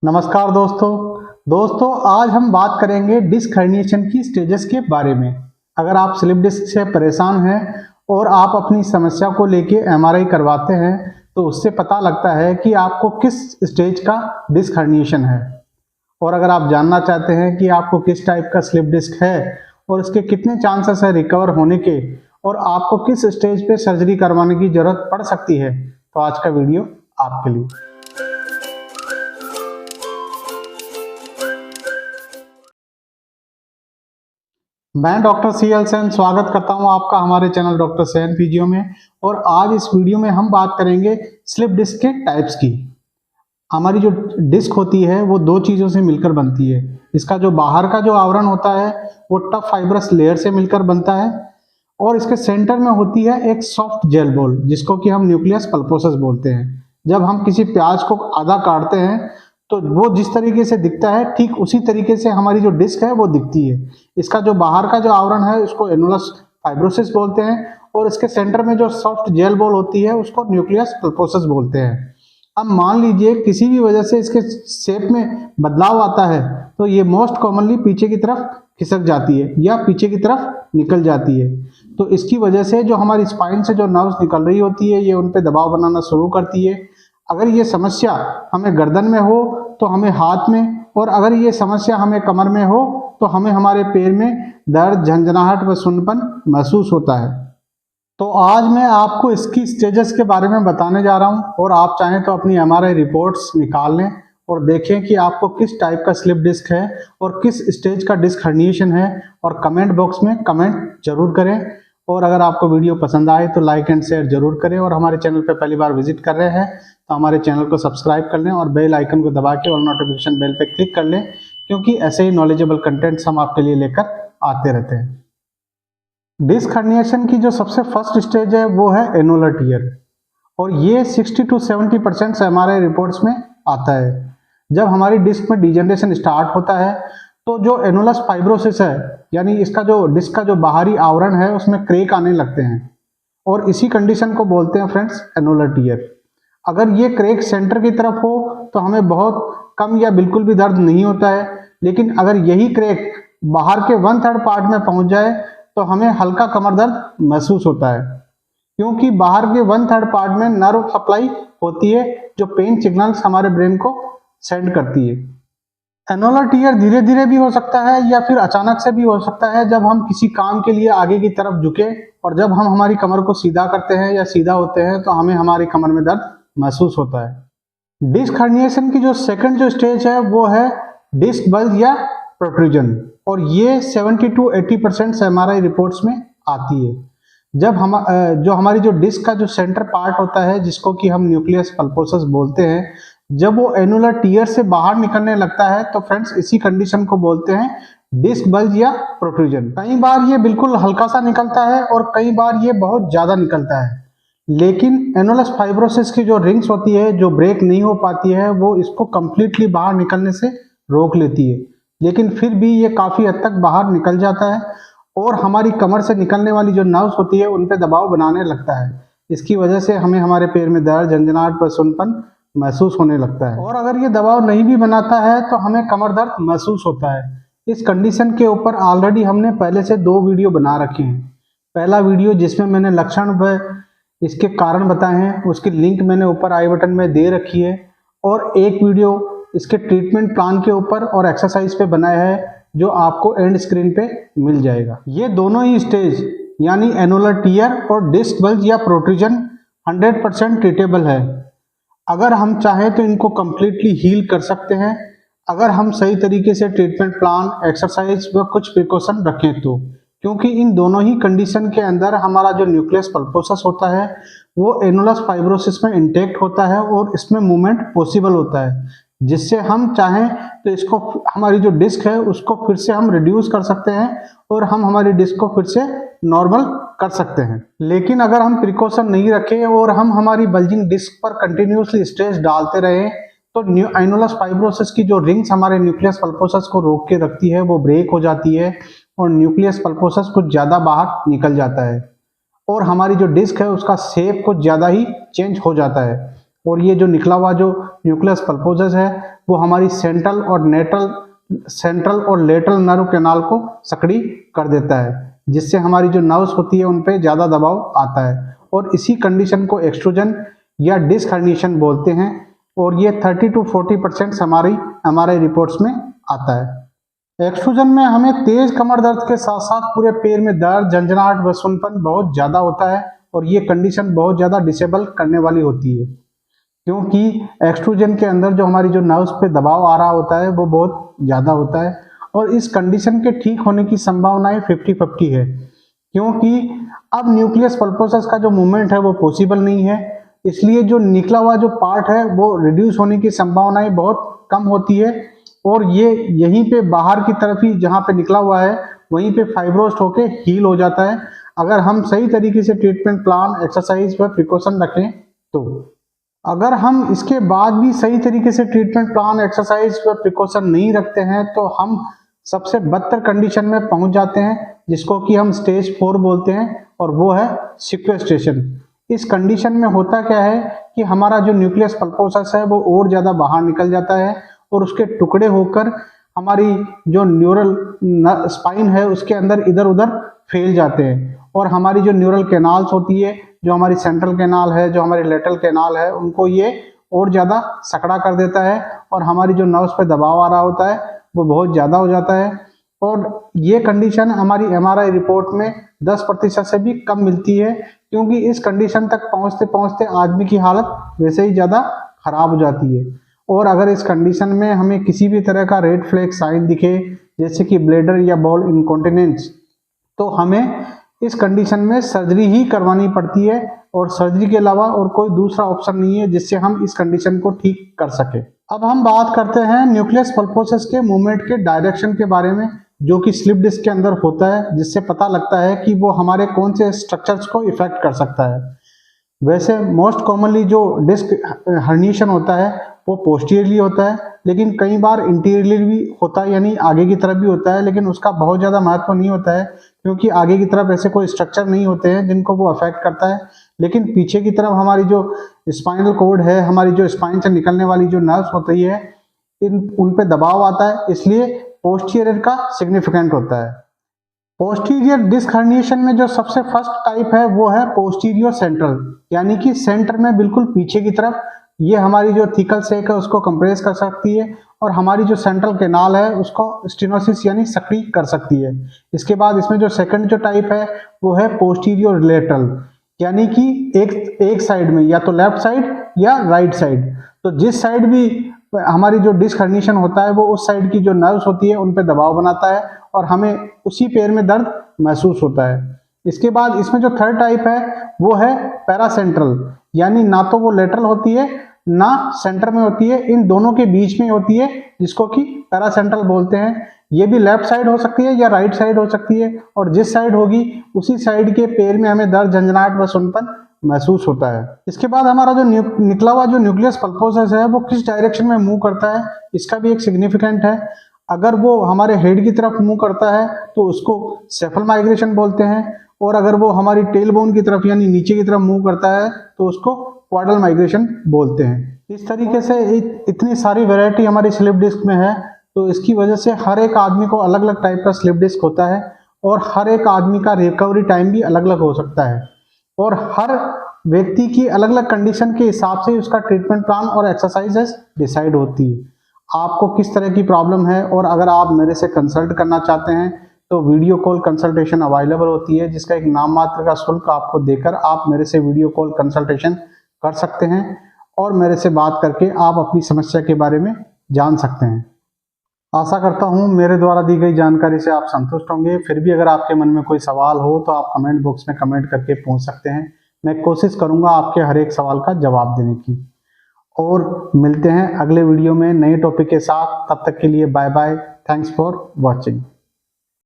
नमस्कार दोस्तों आज हम बात करेंगे डिस्क हर्निएशन की स्टेजेस के बारे में। अगर आप स्लिप डिस्क से परेशान हैं और आप अपनी समस्या को लेके एमआरआई करवाते हैं तो उससे पता लगता है कि आपको किस स्टेज का डिस्क हर्निएशन है। और अगर आप जानना चाहते हैं कि आपको किस टाइप का स्लिप डिस्क है और उसके कितने चांसेस है रिकवर होने के और आपको किस स्टेज पे सर्जरी करवाने की जरूरत पड़ सकती है, तो आज का वीडियो आपके लिए। मैं डॉक्टर CL सेन स्वागत करता हूं आपका हमारे चैनल डॉक्टर सेन फिजियो में। और आज इस वीडियो में हम बात करेंगे स्लिप डिस्क के टाइप्स की। हमारी जो डिस्क होती है वो दो चीज़ों से मिलकर बनती है। इसका जो बाहर का जो आवरण होता है वो टफ फाइब्रस लेयर से मिलकर बनता है और इसके सेंटर में होती है एक सॉफ्ट जेल बॉल जिसको कि हम न्यूक्लियस पल्पोसस बोलते हैं। जब हम किसी प्याज को आधा काटते हैं तो वो जिस तरीके से दिखता है ठीक उसी तरीके से हमारी जो डिस्क है वो दिखती है। इसका जो बाहर का जो आवरण है उसको एनुलस फाइब्रोसिस बोलते हैं और इसके सेंटर में जो सॉफ्ट जेल बॉल होती है उसको न्यूक्लियस पल्पोसस बोलते हैं। अब मान लीजिए किसी भी वजह से इसके शेप में बदलाव आता है तो ये मोस्ट कॉमनली पीछे की तरफ खिसक जाती है या पीछे की तरफ निकल जाती है। तो इसकी वजह से जो हमारी स्पाइन से जो नर्व्स निकल रही होती है ये उन पे दबाव बनाना शुरू करती है। अगर ये समस्या हमें गर्दन में हो तो हमें हाथ में, और अगर ये समस्या हमें कमर में हो तो हमें हमारे पैर में दर्द, झंझनाहट व सुन्नपन महसूस होता है। तो आज मैं आपको इसकी स्टेजेस के बारे में बताने जा रहा हूं और आप चाहें तो अपनी एमआरआई रिपोर्ट्स निकाल लें और देखें कि आपको किस टाइप का स्लिप डिस्क है और किस स्टेज का डिस्क हर्निएशन है, और कमेंट बॉक्स में कमेंट जरूर करें। और अगर आपको वीडियो पसंद आए तो लाइक एंड शेयर जरूर करें, और हमारे चैनल पर पहली बार विजिट कर रहे हैं तो हमारे चैनल को सब्सक्राइब कर लें और बेल आइकन को दबा के और नोटिफिकेशन बेल पे क्लिक कर लें, क्योंकि ऐसे ही नॉलेजेबल कंटेंट्स हम आपके लिए लेकर आते रहते हैं। डिस्क हर्निएशन की जो सबसे फर्स्ट स्टेज है वो है एनुलर टियर, और ये 60 to 70% एमआरआई रिपोर्ट्स में आता है। जब हमारी डिस्क में डिजनरेशन स्टार्ट होता है तो जो एनुलस फाइब्रोसिस है यानी इसका जो डिस्क का जो बाहरी आवरण है उसमें क्रेक आने लगते हैं और इसी कंडीशन को बोलते हैं फ्रेंड्स एनुलर टियर। अगर ये क्रेक सेंटर की तरफ हो तो हमें बहुत कम या बिल्कुल भी दर्द नहीं होता है, लेकिन अगर यही क्रेक बाहर के 1/3 पार्ट में पहुंच जाए तो हमें हल्का कमर दर्द महसूस होता है, क्योंकि बाहर के 1/3 पार्ट में नर्व सप्लाई होती है जो पेन सिग्नल्स हमारे ब्रेन को सेंड करती है। एनुलर टियर धीरे धीरे भी हो सकता है या फिर अचानक से भी हो सकता है जब हम किसी काम के लिए आगे की तरफ झुके और जब हम हमारी कमर को सीधा करते हैं या सीधा होते हैं तो हमें हमारी कमर में दर्द महसूस होता है। डिस्क हर्निएशन की जो सेकंड जो स्टेज है वो है डिस्क बल्ज या प्रोट्रूजन, और ये 70 to 80% एमआरआई रिपोर्ट्स में आती है। जब हमारी जो डिस्क का जो सेंटर पार्ट होता है जिसको कि हम न्यूक्लियस पल्पोसस बोलते हैं, जब वो एनुलर टियर से बाहर निकलने लगता है तो फ्रेंड्स इसी कंडीशन को बोलते हैं डिस्क बल्ज या प्रोट्रूजन। कई बार ये बिल्कुल हल्का सा निकलता है और कई बार ये बहुत ज्यादा निकलता है, लेकिन एनुलस फाइब्रोसिस की जो रिंग्स होती है जो ब्रेक नहीं हो पाती है वो इसको कंप्लीटली बाहर निकलने से रोक लेती है, लेकिन फिर भी ये काफी हद तक बाहर निकल जाता है और हमारी कमर से निकलने वाली जो नर्व्स होती है उन पे दबाव बनाने लगता है। इसकी वजह से हमें हमारे पैर में दर्द, झंझनाहट व सुन्नपन महसूस होने लगता है, और अगर ये दबाव नहीं भी बनाता है तो हमें कमर दर्द महसूस होता है। इस कंडीशन के ऊपर ऑलरेडी हमने पहले से 2 वीडियो बना रखे हैं। पहला वीडियो जिसमें मैंने लक्षण व इसके कारण बताए हैं उसकी लिंक मैंने ऊपर आई बटन में दे रखी है, और एक वीडियो इसके ट्रीटमेंट प्लान के ऊपर और एक्सरसाइज पे बनाया है जो आपको एंड स्क्रीन पे मिल जाएगा। ये दोनों ही स्टेज यानी एनुलर टियर और डिस्क बल्ज या प्रोट्रूजन 100% ट्रीटेबल है। अगर हम चाहें तो इनको कंप्लीटली हील कर सकते हैं अगर हम सही तरीके से ट्रीटमेंट प्लान, एक्सरसाइज व कुछ प्रिकॉशन रखें तो, क्योंकि इन दोनों ही कंडीशन के अंदर हमारा जो न्यूक्लियस पल्पोसस होता है वो एनुलस फाइब्रोसिस में इंटैक्ट होता है और इसमें मूवमेंट पॉसिबल होता है, जिससे हम चाहें तो इसको हमारी जो डिस्क है उसको फिर से हम रिड्यूस कर सकते हैं और हम हमारी डिस्क को फिर से नॉर्मल कर सकते हैं। लेकिन अगर हम प्रिकॉशन नहीं रखें और हम हमारी बल्जिंग डिस्क पर कंटिन्यूसली स्ट्रेस डालते रहें तो एनुलस फाइब्रोसिस की जो रिंग्स हमारे न्यूक्लियस पल्पोसस को रोक के रखती है वो ब्रेक हो जाती है और न्यूक्लियस पल्पोसस कुछ ज़्यादा बाहर निकल जाता है और हमारी जो डिस्क है उसका शेप कुछ ज़्यादा ही चेंज हो जाता है और ये जो निकला हुआ जो न्यूक्लियस पल्पोसस है वो हमारी सेंट्रल और लेटरल नर्व कैनाल को सक्रिय कर देता है, जिससे हमारी जो नर्व्स होती है उन पे ज़्यादा दबाव आता है और इसी कंडीशन को एक्सट्रूजन या डिस्क हर्निएशन बोलते हैं और ये 30 to 40% हमारी MRI रिपोर्ट्स में आता है। एक्सट्रूजन में हमें तेज कमर दर्द के साथ साथ पूरे पैर में दर्द, झंझनाहट व सुनपन बहुत ज़्यादा होता है और ये कंडीशन बहुत ज़्यादा डिसेबल करने वाली होती है, क्योंकि एक्सट्रूजन के अंदर जो हमारी जो नर्व्स पे दबाव आ रहा होता है वो बहुत ज़्यादा होता है और इस कंडीशन के ठीक होने की संभावनाएं 50-50 है, क्योंकि अब न्यूक्लियस पल्पोसस का जो मूवमेंट है वो पॉसिबल नहीं है, इसलिए जो निकला हुआ जो पार्ट है वो रिड्यूस होने की संभावनाएं बहुत कम होती है और ये यहीं पे बाहर की तरफ ही जहाँ पे निकला हुआ है वहीं पे फाइब्रोस्ट होके हील हो जाता है, अगर हम सही तरीके से ट्रीटमेंट प्लान, एक्सरसाइज व प्रिकॉशन रखें तो। अगर हम इसके बाद भी सही तरीके से ट्रीटमेंट प्लान, एक्सरसाइज व प्रिकॉशन नहीं रखते हैं तो हम सबसे बदतर कंडीशन में पहुंच जाते हैं, जिसको कि हम स्टेज 4 बोलते हैं और वो है सिक्वेस्ट्रेशन। इस कंडीशन में होता क्या है कि हमारा जो न्यूक्लियस पल्पोसस है वो और ज़्यादा बाहर निकल जाता है और उसके टुकड़े होकर हमारी जो न्यूरल स्पाइन है उसके अंदर इधर उधर फैल जाते हैं और हमारी जो न्यूरल कैनाल्स होती है, जो हमारी सेंट्रल कैनाल है, जो हमारी लेटरल कैनाल है, उनको ये और ज़्यादा सकड़ा कर देता है और हमारी जो नर्व्स पे दबाव आ रहा होता है वो बहुत ज़्यादा हो जाता है और ये कंडीशन हमारी MRI रिपोर्ट में 10% से भी कम मिलती है, क्योंकि इस कंडीशन तक पहुंचते पहुंचते आदमी की हालत वैसे ही ज़्यादा खराब हो जाती है। और अगर इस कंडीशन में हमें किसी भी तरह का रेड फ्लैग साइन दिखे, जैसे कि ब्लैडर या बॉल इनकॉन्टिनेंस, तो हमें इस कंडीशन में सर्जरी ही करवानी पड़ती है और सर्जरी के अलावा और कोई दूसरा ऑप्शन नहीं है जिससे हम इस कंडीशन को ठीक कर सके। अब हम बात करते हैं न्यूक्लियस पल्पोसस के मूवमेंट के डायरेक्शन के बारे में, जो कि स्लिप डिस्क के अंदर होता है, जिससे पता लगता है कि वो हमारे कौन से स्ट्रक्चर्स को इफेक्ट कर सकता है। वैसे मोस्ट कॉमनली जो डिस्क हर्निएशन होता है वो पोस्टीरियरली होता है, लेकिन कई बार इंटीरियरली भी होता है, यानी आगे की तरफ भी होता है, लेकिन उसका बहुत ज़्यादा महत्व नहीं होता है क्योंकि आगे की तरफ ऐसे कोई स्ट्रक्चर नहीं होते हैं जिनको वो अफेक्ट करता है। लेकिन पीछे की तरफ हमारी जो स्पाइनल कॉर्ड है, हमारी जो स्पाइन से निकलने वाली जो नर्व्स होती है, उन पे दबाव आता है, इसलिए पोस्टीरियर का सिग्निफिकेंट होता है। पोस्टीरियर डिस्क हर्निएशन में जो सबसे फर्स्ट टाइप है वो है पोस्टीरियर सेंट्रल, यानी कि सेंटर में बिल्कुल पीछे की तरफ ये हमारी जो थिकल सैक है उसको कंप्रेस कर सकती है और हमारी जो सेंट्रल कैनाल है उसको स्टेनोसिस यानी सक्रिय कर सकती है। इसके बाद इसमें जो सेकंड जो टाइप है वो है पोस्टीरियर लेटरल, यानी कि एक साइड में या तो लेफ्ट साइड या राइट साइड, तो जिस साइड भी हमारी जो डिस्क हर्निएशन होता है वो उस साइड की जो नर्व्स होती है उन पे दबाव बनाता है और हमें उसी पैर में दर्द महसूस होता है। इसके बाद इसमें जो थर्ड टाइप है वो है पैरासेंट्रल, यानी ना तो वो लेटरल होती है ना सेंटर में होती है, इन दोनों के बीच में होती है, जिसको कि पैरासेंट्रल बोलते हैं। ये भी लेफ्ट साइड हो सकती है या राइट साइड हो सकती है और जिस साइड होगी उसी साइड के पैर में हमें दर्द, झंझनाहट व सुनपन महसूस होता है। इसके बाद हमारा जो निकला हुआ जो न्यूक्लियस पल्पोसस है वो किस डायरेक्शन में मूव करता है, इसका भी एक सिग्निफिकेंट है। अगर वो हमारे हेड की तरफ मूव करता है तो उसको सेफल माइग्रेशन बोलते हैं और अगर वो हमारी टेल बोन की तरफ यानी नीचे की तरफ मूव करता है तो उसको क्वाड्रल माइग्रेशन बोलते हैं। इस तरीके से इतनी सारी वैरायटी हमारी स्लिप डिस्क में है, तो इसकी वजह से हर एक आदमी को अलग अलग टाइप का स्लिप डिस्क होता है और हर एक आदमी का रिकवरी टाइम भी अलग अलग हो सकता है और हर व्यक्ति की अलग अलग कंडीशन के हिसाब से उसका ट्रीटमेंट प्लान और एक्सरसाइजेस डिसाइड होती है। आपको किस तरह की प्रॉब्लम है और अगर आप मेरे से कंसल्ट करना चाहते हैं तो वीडियो कॉल कंसल्टेशन अवेलेबल होती है, जिसका एक नाम मात्र का शुल्क आपको देकर आप मेरे से वीडियो कॉल कंसल्टेशन कर सकते हैं और मेरे से बात करके आप अपनी समस्या के बारे में जान सकते हैं। आशा करता हूं मेरे द्वारा दी गई जानकारी से आप संतुष्ट होंगे। फिर भी अगर आपके मन में कोई सवाल हो तो आप कमेंट बॉक्स में कमेंट करके पूछ सकते हैं। मैं कोशिश करूंगा आपके हर एक सवाल का जवाब देने की। और मिलते हैं अगले वीडियो में नए टॉपिक के साथ। तब तक के लिए bye bye. Thanks for watching.